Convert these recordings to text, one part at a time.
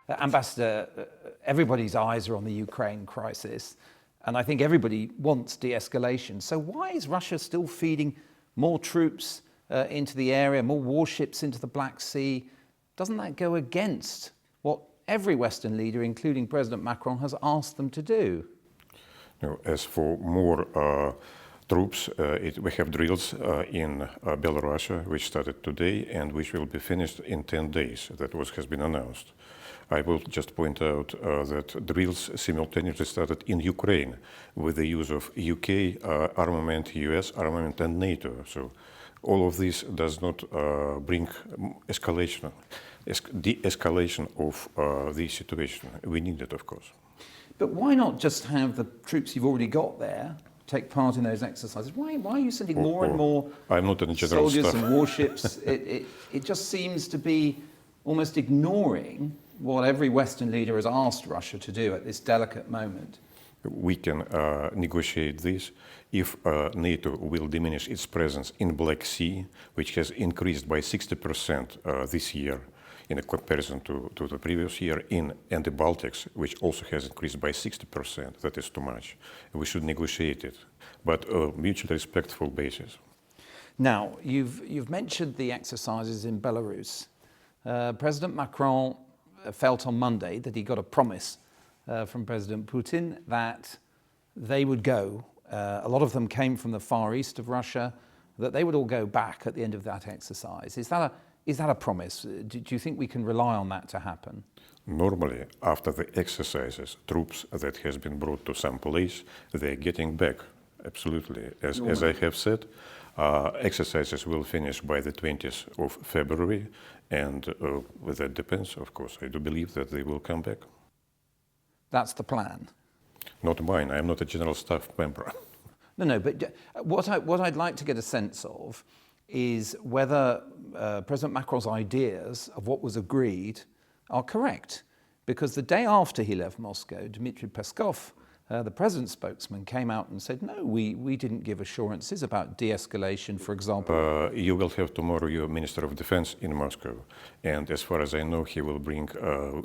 Ambassador, everybody's eyes are on the Ukraine crisis, and I think everybody wants de-escalation. So why is Russia still feeding more troops into the area, more warships into the Black Sea? Doesn't that go against what every Western leader, including President Macron, has asked them to do? No, as for more troops, we have drills in Belarus, which started today and which will be finished in 10 days. That has been announced. I will just point out that drills simultaneously started in Ukraine with the use of UK armament, US armament and NATO. So all of this does not bring de-escalation of the situation. We need it, of course. But why not just have the troops you've already got there take part in those exercises? Why are you sending more and more soldiers and warships? It just seems to be almost ignoring what every Western leader has asked Russia to do at this delicate moment. We can negotiate this if NATO will diminish its presence in Black Sea, which has increased by 60% this year in a comparison to the previous year, and the Baltics, which also has increased by 60%. That is too much. We should negotiate it, but mutually respectful basis. Now, you've mentioned the exercises in Belarus. President Macron felt on Monday that he got a promise from President Putin that they would go. A lot of them came from the far east of Russia, that they would all go back at the end of that exercise. Is that a promise? Do you think we can rely on that to happen? Normally, after the exercises, troops that has been brought to some place, they're getting back. Absolutely. As I have said, exercises will finish by the 20th of February, and that depends, of course. I do believe that they will come back. That's the plan? Not mine. I'm not a general staff member. No, but what I'd like to get a sense of is whether President Macron's ideas of what was agreed are correct. Because the day after he left Moscow, Dmitry Peskov, the president's spokesman, came out and said, no, we didn't give assurances about de-escalation, for example. You will have tomorrow your Minister of Defense in Moscow. And as far as I know, he will bring,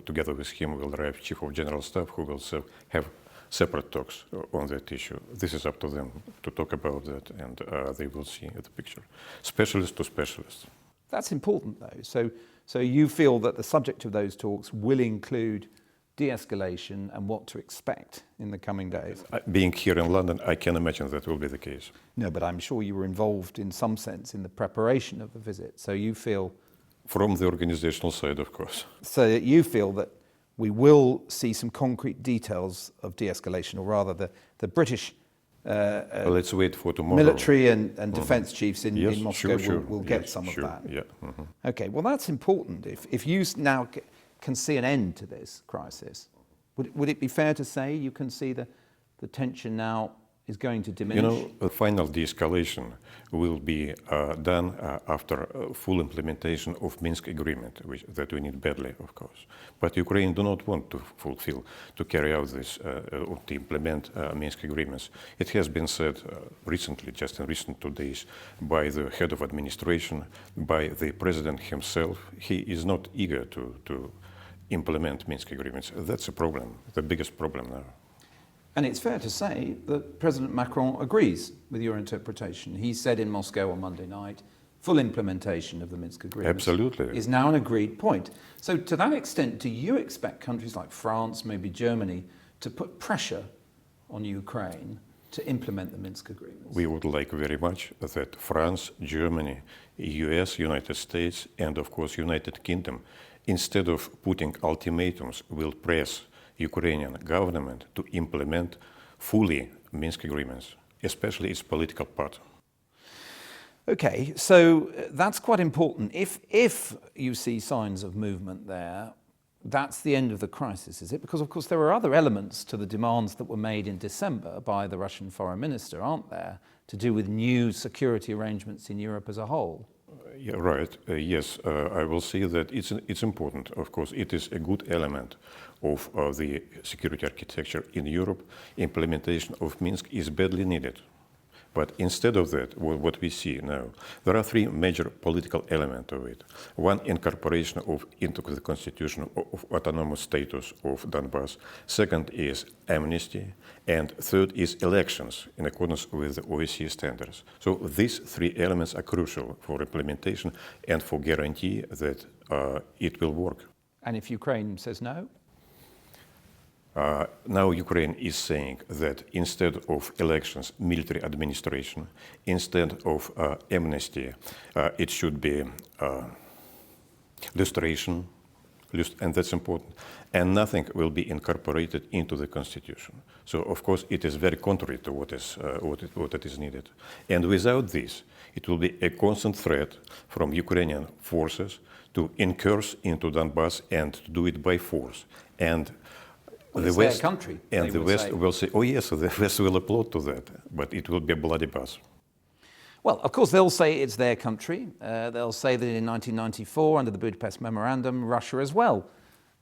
together with him, will arrive Chief of General Staff, who will have separate talks on that issue. This is up to them to talk about that, and they will see the picture. Specialist to specialist. That's important, though. So you feel that the subject of those talks will include de-escalation and what to expect in the coming days? Being here in London, I can imagine that will be the case. No, but I'm sure you were involved in some sense in the preparation of the visit. So you feel... From the organizational side, of course. So you feel that we will see some concrete details of de-escalation, or rather the British let's wait for tomorrow. Military and defense chiefs in Moscow will get some of that. Yeah. Okay, well that's important. If you now can see an end to this crisis, would it be fair to say you can see the tension now is going to diminish? You know, a final de-escalation will be done after full implementation of Minsk Agreement, that we need badly, of course. But Ukraine do not want to carry out this, or to implement Minsk Agreements. It has been said recently, just in recent 2 days, by the head of administration, by the president himself. He is not eager to implement Minsk Agreements. That's a problem, the biggest problem now. And it's fair to say that President Macron agrees with your interpretation. He said in Moscow on Monday night, full implementation of the Minsk Agreements is now an agreed point. So to that extent, do you expect countries like France, maybe Germany, to put pressure on Ukraine to implement the Minsk Agreements? We would like very much that France, Germany, US, United States, and of course United Kingdom, instead of putting ultimatums, will press Ukrainian government to implement fully Minsk Agreements, especially its political part. Okay, so that's quite important. If you see signs of movement there, that's the end of the crisis, is it? Because of course there are other elements to the demands that were made in December by the Russian foreign minister, aren't there, to do with new security arrangements in Europe as a whole? Yeah, right. Yes, I will say that it's important. Of course, it is a good element of the security architecture in Europe. Implementation of Minsk is badly needed. But instead of that, what we see now, there are three major political elements of it. One, incorporation into the constitution of autonomous status of Donbass. Second is amnesty. And third is elections in accordance with the OSCE standards. So these three elements are crucial for implementation and for guarantee that it will work. And if Ukraine says no? Now Ukraine is saying that instead of elections, military administration, instead of amnesty, it should be lustration, and that's important, and nothing will be incorporated into the constitution. So of course it is very contrary to what is needed. And without this, it will be a constant threat from Ukrainian forces to incurse into Donbass and to do it by force. And well, the West, their country, and the West will say, oh yes, the West will applaud to that, but it will be a bloody bust. Well, of course, they'll say it's their country. They'll say that in 1994, under the Budapest Memorandum, Russia as well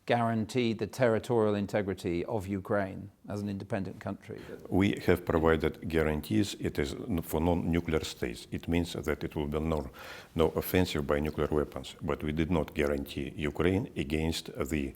guaranteed the territorial integrity of Ukraine as an independent country. We have provided guarantees. It is for non-nuclear states. It means that it will be no offensive by nuclear weapons. But we did not guarantee Ukraine against the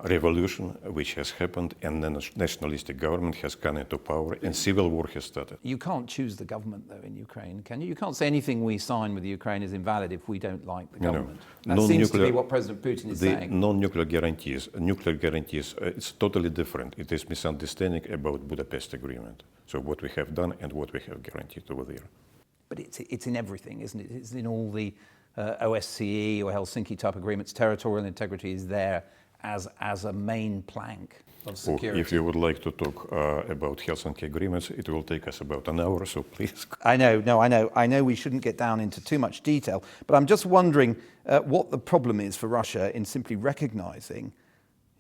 revolution which has happened, and the nationalistic government has come into power and civil war has started. You can't choose the government, though, in Ukraine, can you? You can't say anything we sign with Ukraine is invalid if we don't like the government. That seems to be what President Putin is saying. Non-nuclear guarantees, nuclear guarantees, it's totally different. It is misunderstanding about Budapest Agreement. So what we have done and what we have guaranteed over there. But it's in everything, isn't it? It's in all the OSCE or Helsinki type agreements. Territorial integrity is there as a main plank of security. If you would like to talk about Helsinki agreements, it will take us about an hour, so please. I know we shouldn't get down into too much detail, but I'm just wondering what the problem is for Russia in simply recognizing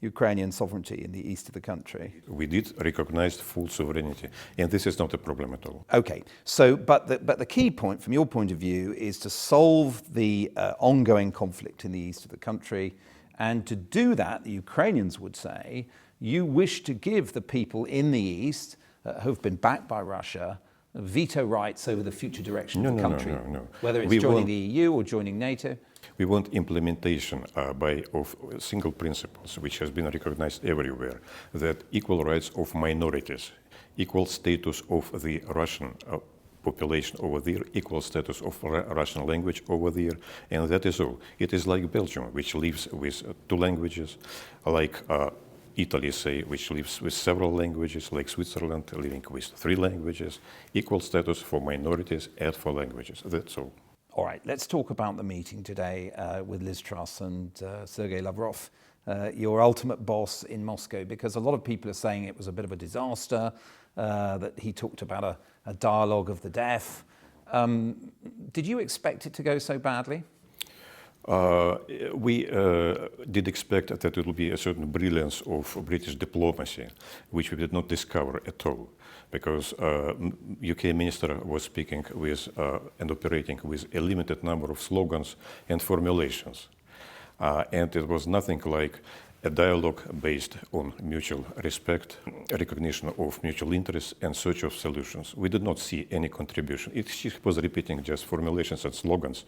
Ukrainian sovereignty in the east of the country. We did recognize full sovereignty, and this is not a problem at all. Okay, so but the key point from your point of view is to solve the ongoing conflict in the east of the country. And to do that, the Ukrainians would say, you wish to give the people in the east, who've been backed by Russia, veto rights over the future direction of the country. No. Whether it's joining the EU or joining NATO. We want implementation of single principles, which has been recognized everywhere, that equal rights of minorities, equal status of the Russian population over there, equal status of Russian language over there, and that is all. It is like Belgium, which lives with two languages, like Italy, say, which lives with several languages, like Switzerland, living with three languages, equal status for minorities and for languages. That's all. All right, let's talk about the meeting today with Liz Truss and Sergei Lavrov, your ultimate boss in Moscow, because a lot of people are saying it was a bit of a disaster, that he talked about a dialogue of the deaf. Did you expect it to go so badly? We did expect that it would be a certain brilliance of British diplomacy, which we did not discover at all, because UK minister was speaking with and operating with a limited number of slogans and formulations. And it was nothing like a dialogue based on mutual respect, recognition of mutual interests, and search of solutions. We did not see any contribution. She was repeating just formulations and slogans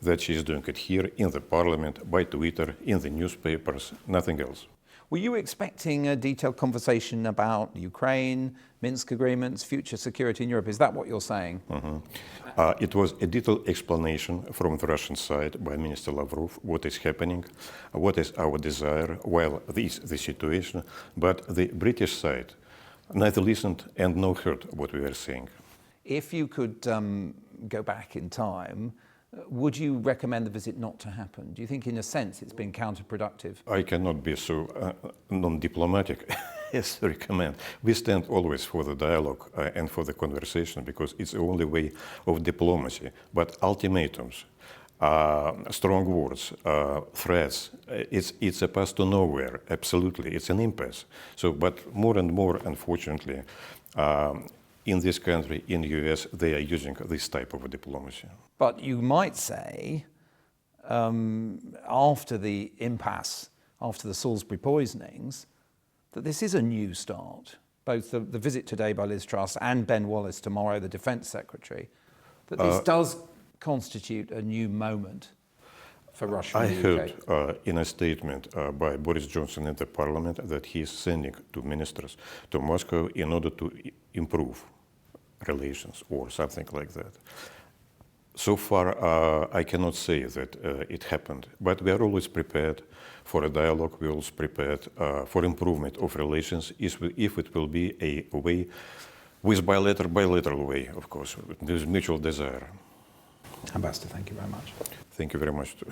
that she's doing it here in the parliament, by Twitter, in the newspapers, nothing else. Were you expecting a detailed conversation about Ukraine, Minsk Agreements, future security in Europe? Is that what you're saying? Mm-hmm. It was a detailed explanation from the Russian side by Minister Lavrov, what is happening, what is our desire, while this is the situation. But the British side neither listened and nor heard what we were saying. If you could go back in time, would you recommend the visit not to happen? Do you think, in a sense, it's been counterproductive? I cannot be so non-diplomatic as to recommend. We stand always for the dialogue and for the conversation, because it's the only way of diplomacy. But ultimatums, strong words, threats, it's a path to nowhere, absolutely. It's an impasse. So, but more and more, unfortunately, in this country, in the US, they are using this type of diplomacy. But you might say, after the impasse, after the Salisbury poisonings, that this is a new start. both the visit today by Liz Truss and Ben Wallace tomorrow, the Defence Secretary, that this does constitute a new moment for Russia I and the UK? heard in a statement by Boris Johnson in the parliament that he is sending two ministers to Moscow in order to improve relations or something like that. So far, I cannot say that it happened, but we are always prepared for a dialogue. We are always prepared for improvement of relations if it will be a way with bilateral way, of course, with mutual desire. Ambassador, thank you very much. Thank you very much. Too.